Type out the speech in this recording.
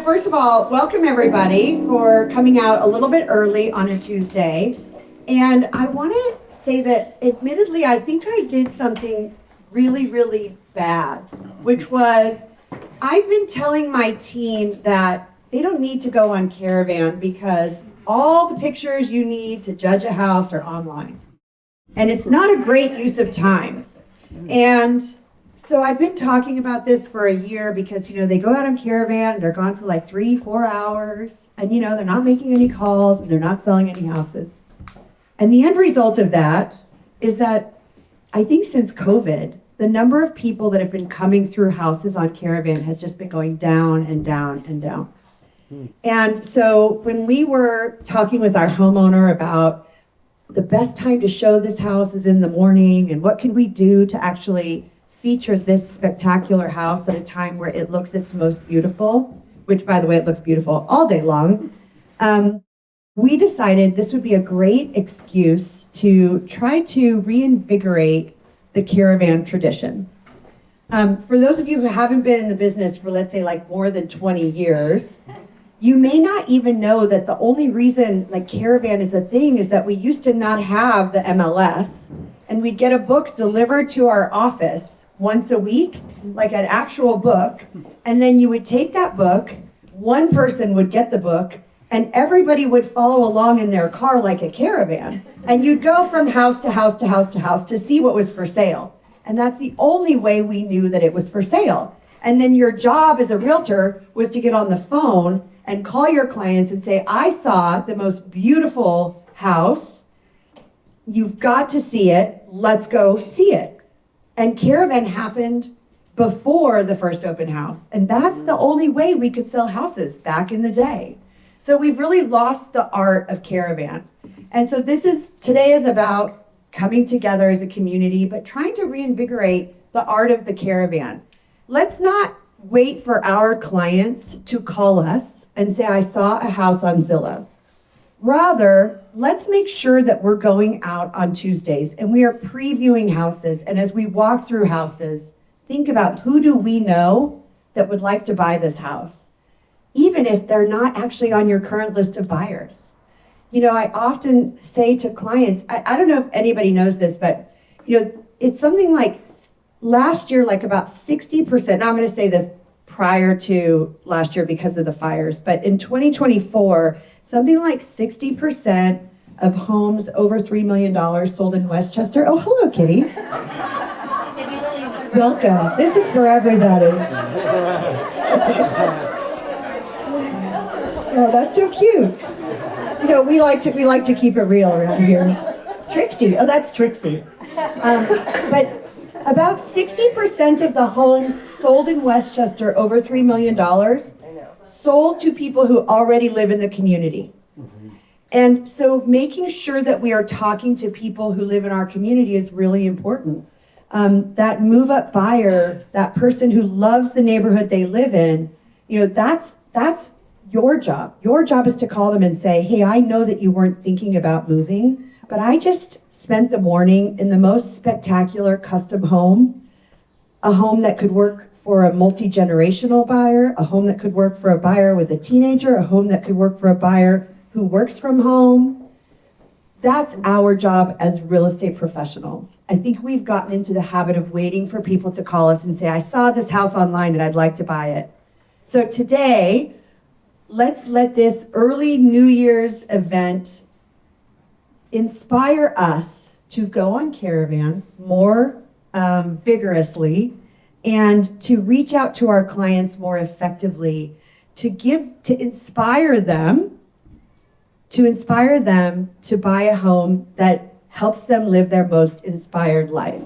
first of all, welcome everybody for coming out a little bit early on a Tuesday. And I want to say that, admittedly, I think I did something really, really bad, which was I've been telling my team that they don't need to go on Caravan because all the pictures you need to judge a house are online. And it's not a great use of time. And so I've been talking about this for a year because, they go out on Caravan and they're gone for like 3-4 hours. And, they're not making any calls and they're not selling any houses. And the end result of that is that I think since COVID, the number of people that have been coming through houses on Caravan has just been going down and down and down. And so when we were talking with our homeowner about the best time to show this house is in the morning and what can we do to actually feature this spectacular house at a time where it looks its most beautiful, which by the way, it looks beautiful all day long, we decided this would be a great excuse to try to reinvigorate the Caravan tradition. For those of you who haven't been in the business for, let's say, like more than 20 years, you may not even know that the only reason like Caravan is a thing is that we used to not have the MLS, and we'd get a book delivered to our office once a week, like an actual book, and then you would take that book, one person would get the book, and everybody would follow along in their car like a caravan, and you'd go from house to house to house to house to see what was for sale. And that's the only way we knew that it was for sale. And then your job as a realtor was to get on the phone and call your clients and say, I saw the most beautiful house. You've got to see it. Let's go see it. And Caravan happened before the first open house. And that's the only way we could sell houses back in the day. So we've really lost the art of Caravan. And so today is about coming together as a community, but trying to reinvigorate the art of the Caravan. Let's not wait for our clients to call us and say, I saw a house on Zillow. Rather, let's make sure that we're going out on Tuesdays and we are previewing houses. And as we walk through houses, think about who do we know that would like to buy this house, even if they're not actually on your current list of buyers. I often say to clients, I don't know if anybody knows this, but it's something like last year, like about 60%, now I'm going to say this prior to last year because of the fires, but in 2024, something like 60% of homes over $3 million sold in Westchester. Oh, hello, Kitty. Welcome. This is for everybody. Oh, that's so cute. We like to keep it real around here. Trixie. Oh, that's Trixie. But about 60% of the homes sold in Westchester over $3 million sold to people who already live in the community. And so making sure that we are talking to people who live in our community is really important. That move-up buyer, that person who loves the neighborhood they live in, that's your job. Your job is to call them and say, hey, I know that you weren't thinking about moving, but I just spent the morning in the most spectacular custom home, a home that could work for a multi-generational buyer, a home that could work for a buyer with a teenager, a home that could work for a buyer who works from home. That's our job as real estate professionals. I think we've gotten into the habit of waiting for people to call us and say, I saw this house online and I'd like to buy it. So today, let's let this early New Year's event inspire us to go on Caravan more vigorously and to reach out to our clients more effectively, to inspire them to buy a home that helps them live their most inspired life.